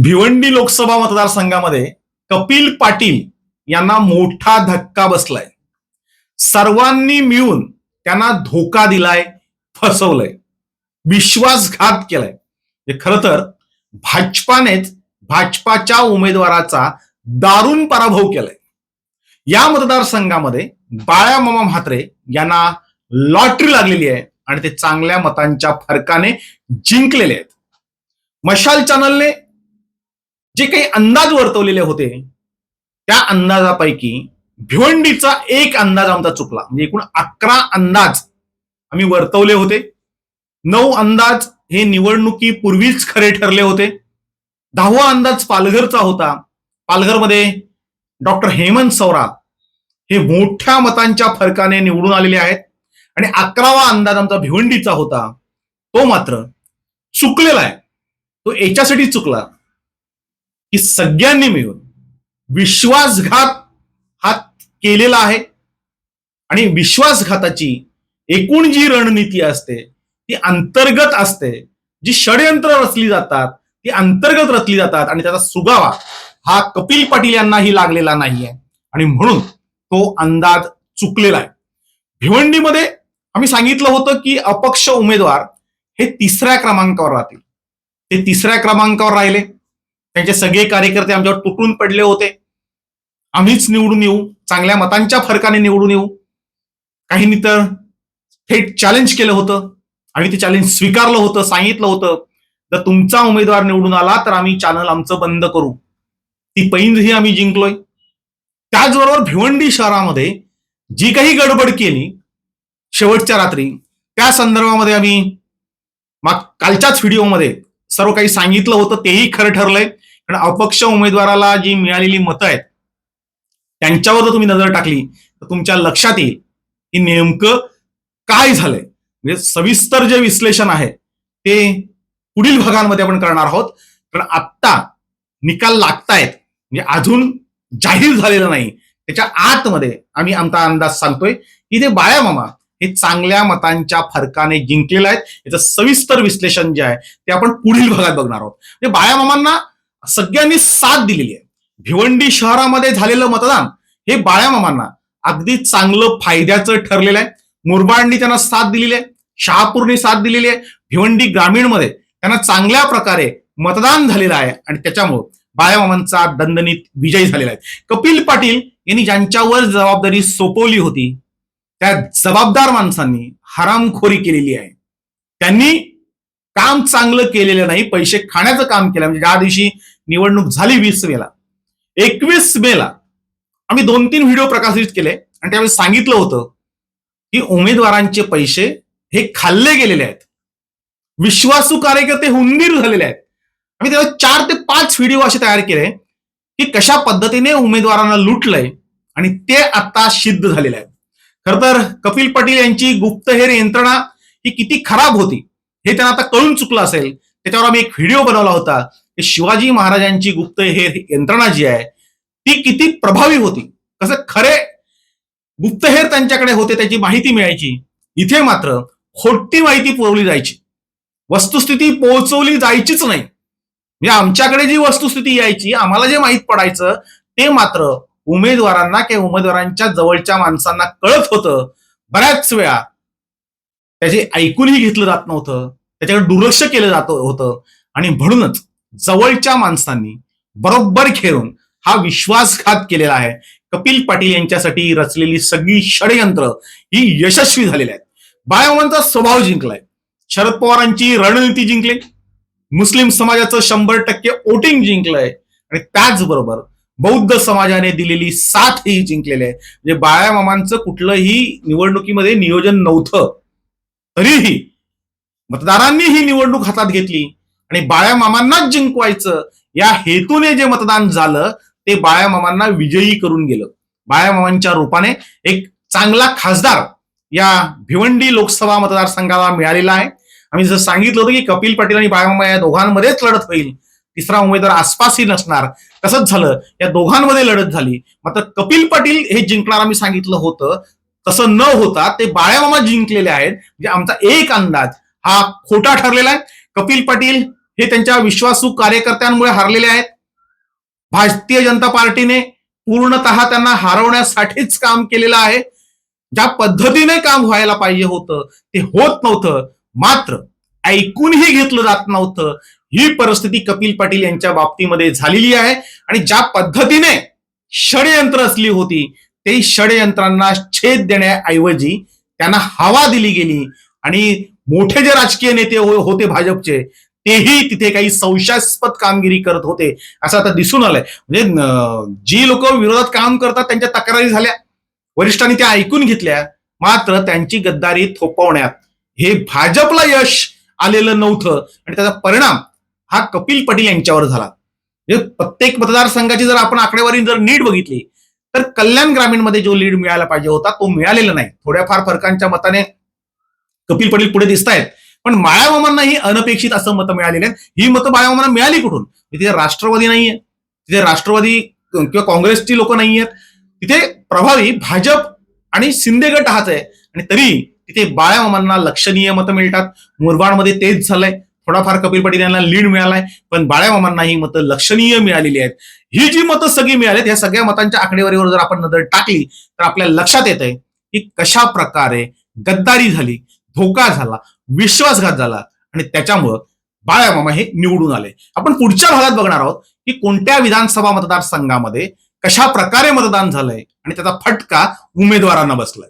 भिवंडी लोकसभा मतदारसंघामध्ये कपिल पाटील यांना मोठा धक्का बसलाय. सर्वांनी मिळून त्यांना धोका दिलाय, फसवलंय, विश्वासघात केलाय. खरं तर भाजपाच्या उमेदवाराचा दारुण पराभव केलाय. या मतदारसंघामध्ये बाळामामा म्हात्रे यांना लॉटरी लागलेली आहे आणि ते चांगल्या मतांच्या फरकाने जिंकलेले आहेत. मशाल चॅनलने जे काही अंदाज वर्तवलेले होते त्या अंदाजापैकी भिवंडीचा एक अंदाज आमचा चुकला. म्हणजे एकूण 11 अंदाज आम्ही वर्तवले होते. 9 अंदाज हे निवडणुकीपूर्वीच खरे ठरले होते. 10वा अंदाज पालघरचा होता. पालघरमध्ये डॉक्टर हेमंत सौरा हे मोठ्या मतांच्या फरकाने निवडून आलेले आहेत. आणि 11वा अंदाज आमचा भिवंडीचा होता, तो मात्र चुकलेला आहे. तो याच्यासाठी चुकला की सगळ्यांनी मिळून विश्वासघात हा केलेला आहे. आणि विश्वासघाताची एकूण जी रणनीती असते ती अंतर्गत असते. जी षडयंत्र रचली जातात ती अंतर्गत रचली जातात आणि त्याचा सुगावा हा कपिल पाटील यांनाही लागलेला नाहीये आणि म्हणून तो अंदाज चुकलेला आहे. भिवंडीमध्ये आम्ही सांगितलं होतं की अपक्ष उमेदवार हे 3ऱ्या क्रमांकावर राहतील. ते 3ऱ्या क्रमांकावर राहिले. त्यांचे सगळे कार्यकर्ते आमच्यावर तुटून पडले होते. आम्हीच निवडून येऊ, चांगल्या मतांच्या फरकाने निवडून येऊ. काहींनी तर थेट चॅलेंज केलं होतं. आम्ही ते चॅलेंज स्वीकारलं होतं. सांगितलं होतं जर तुमचा उमेदवार निवडून आला तर आम्ही चॅनल आमचं बंद करू. ती पैंजही आम्ही जिंकलोय. त्याचबरोबर भिवंडी शहरामध्ये जी काही गडबड केली शेवटच्या रात्री त्या संदर्भामध्ये आम्ही कालच्याच व्हिडिओमध्ये सर्व काही सांगितलं होतं. तेही खरं ठरलंय. कारण अपक्ष उमेदवाराला जी मिळालेली मतं आहेत त्यांच्यावर जर तुम्ही नजर टाकली तर तुमच्या लक्षात येईल की नेमकं काय झालंय. म्हणजे सविस्तर जे विश्लेषण आहे ते पुढील भागांमध्ये आपण करणार आहोत. कारण आत्ता निकाल लागतायत, म्हणजे अजून जाहीर झालेलं नाही. त्याच्या आतमध्ये आम्ही आमचा अंदाज सांगतोय की ते बाळामामा हे चांगल्या मतांच्या फरकाने जिंकलेलं आहेत. याचं सविस्तर विश्लेषण जे आहे ते आपण पुढील भागात बघणार आहोत. म्हणजे बाळामामांना सगळ्यांनी साथ दिलेली आहे. भिवंडी शहरामध्ये झालेलं मतदान हे बाळामामांना अगदी चांगलं फायद्याचं ठरलेलं आहे. मुरबाडनी त्यांना साथ दिलेली आहे, शहापूरनी साथ दिलेली आहे. भिवंडी ग्रामीणमध्ये त्यांना चांगल्या प्रकारे मतदान झालेलं आहे आणि त्याच्यामुळे बाळामामांचा दणदणीत विजय झालेला आहे. कपिल पाटील यांनी ज्यांच्यावर जबाबदारी सोपवली होती त्या जबाबदार माणसांनी हरामखोरी केलेली आहे. त्यांनी काम चांगलं केलेलं नाही, पैसे खाण्याचं काम केलं. म्हणजे ज्या दिवशी निवडणूक झाली 20 मेला, 21 मेला आम्ही 2-3 व्हिडिओ प्रकाशित केले आणि त्यावेळी सांगितलं होतं की उमेदवारांचे पैसे हे खाल्ले गेलेले आहेत. विश्वासू कार्यकर्ते हुंदीर झालेले आहेत. आम्ही तेव्हा 4 ते 5 व्हिडिओ असे तयार केले की कशा पद्धतीने उमेदवारांना लुटलंय आणि ते आता सिद्ध झालेले आहे. खर तर कपिल पाटील यांची गुप्तहेर यंत्रणा ही किती खराब होती हे त्यांना आता कळून चुकलं असेल. त्याच्यावर आम्ही एक व्हिडिओ बनवला होता की शिवाजी महाराजांची गुप्तहेर यंत्रणा जी आहे ती किती प्रभावी होती, कसं खरे गुप्तहेर त्यांच्याकडे होते, त्याची माहिती मिळायची. इथे मात्र खोटी माहिती पुरवली जायची, वस्तुस्थिती पोहोचवली जायचीच नाही. म्हणजे आमच्याकडे जी वस्तुस्थिती यायची, आम्हाला जे माहीत पडायचं ते मात्र उमेदवारांना किंवा उमेदवारांच्या जवळच्या माणसांना कळत होतं. बऱ्याच वेळा त्याचे ऐकूनही घेतलं जात नव्हतं, त्याच्याकडे दुर्लक्ष केलं जात होतं. आणि म्हणूनच जवळच्या माणसांनी बरोबर खेळून हा विश्वासघात केलेला आहे. कपिल पाटील यांच्यासाठी रचलेली सगळी षडयंत्र ही यशस्वी झालेली आहेत. बाळामामांचा स्वभाव जिंकलाय, शरद पवारांची रणनीती जिंकली, मुस्लिम समाजाचं 100% वोटिंग जिंकलंय आणि त्याचबरोबर बौद्ध समाजाने दिलेली साथ ही जिंकलेली आहे. म्हणजे बाळामामांचं कुठलंही निवडणुकीमध्ये नियोजन नव्हतं, तरीही मतदारांनी ही निवडणूक हातात घेतली आणि बाळामामांनाच जिंकवायचं या हेतूने जे मतदान झालं ते बाळामामांना विजयी करून गेलं. बाळामामांच्या रूपाने एक चांगला खासदार या भिवंडी लोकसभा मतदारसंघाला मिळालेला आहे. आम्ही जसं सांगितलं होतं की कपिल पाटील आणि बाळामामा या दोघांमध्येच लढत होईल, 3रा उमेदवार आसपासही नसणार. तसंच झालं, या दोघांमध्ये लढत झाली. मात्र कपिल पाटील हे जिंकणार आम्ही सांगितलं होतं, तसं न होता ते बाळामामा जिंकलेले आहेत. म्हणजे आमचा एक अंदाज हा खोटा ठरलेला आहे. कपिल पाटील हे त्यांच्या विश्वासू कार्यकर्त्यांमुळे हारलेले आहेत. भारतीय जनता पार्टीने पूर्णतः त्यांना हरवण्यासाठीच काम केलेलं आहे. ज्या पद्धतीने काम व्हायला पाहिजे होतं ते होत नव्हतं, मात्र ऐकूनही घेतलं जात नव्हतं. ही परिस्थिती कपिल पाटील यांच्या बाबतीमध्ये झालेली आहे. आणि ज्या पद्धतीने षडयंत्र असली होती ते षडयंत्रांना छेद देण्याऐवजी त्यांना हवा दिली गेली आणि मोठे जे राजकीय नेते होते भाजपचे तेही तिथे काही संशयास्पद कामगिरी करत होते असं आता दिसून आलंय. म्हणजे जी लोक विरोधात काम करतात त्यांच्या तक्रारी झाल्या, वरिष्ठांनी त्या ऐकून घेतल्या, मात्र त्यांची गद्दारी थोपवण्यात हे भाजपला यश आलेलं नव्हतं आणि त्याचा परिणाम हा कपिल पाटील यांच्यावर झाला. प्रत्येक मतदारसंघाची जर आपण आकडेवारी जर नीट बघितली तर कल्याण ग्रामीणमध्ये जो लीड मिळायला पाहिजे होता तो मिळालेला नाही. थोड्याफार फरकांच्या मताने कपिल पाटील पुढे दिसत आहेत, पण बाळामामांनाही अनपेक्षित असं मतं मिळालेली आहेत. ही मतं बाळामामांना मिळाली कुठून? तिथे राष्ट्रवादी नाहीये, तिथे राष्ट्रवादी किंवा काँग्रेसची लोक नाहीयेत, तिथे प्रभावी भाजप आणि शिंदे गट हाच आहे आणि तरी तिथे बाळामामांना लक्षणीय मतं मिळतात. मुरबाडमध्ये तेच झालंय, थोडाफार कपिल पाटील यांना लीड मिळालाय, पण बाळामामांना ही मतं लक्षणीय मिळालेली आहेत. ही जी मतं सगळी मिळालीत ह्या सगळ्या मतांच्या आकडेवारीवर जर आपण नजर टाकली तर आपल्याला लक्षात येत आहे की कशा प्रकारे गद्दारी झाली, धोका झाला, विश्वासघात झाला आणि त्याच्यामुळं बाळामामा हे निवडून आले. आपण पुढच्या भागात बघणार आहोत की कोणत्या विधानसभा मतदारसंघामध्ये कशा प्रकारे मतदान झालंय आणि त्याचा फटका उमेदवारांना बसलाय.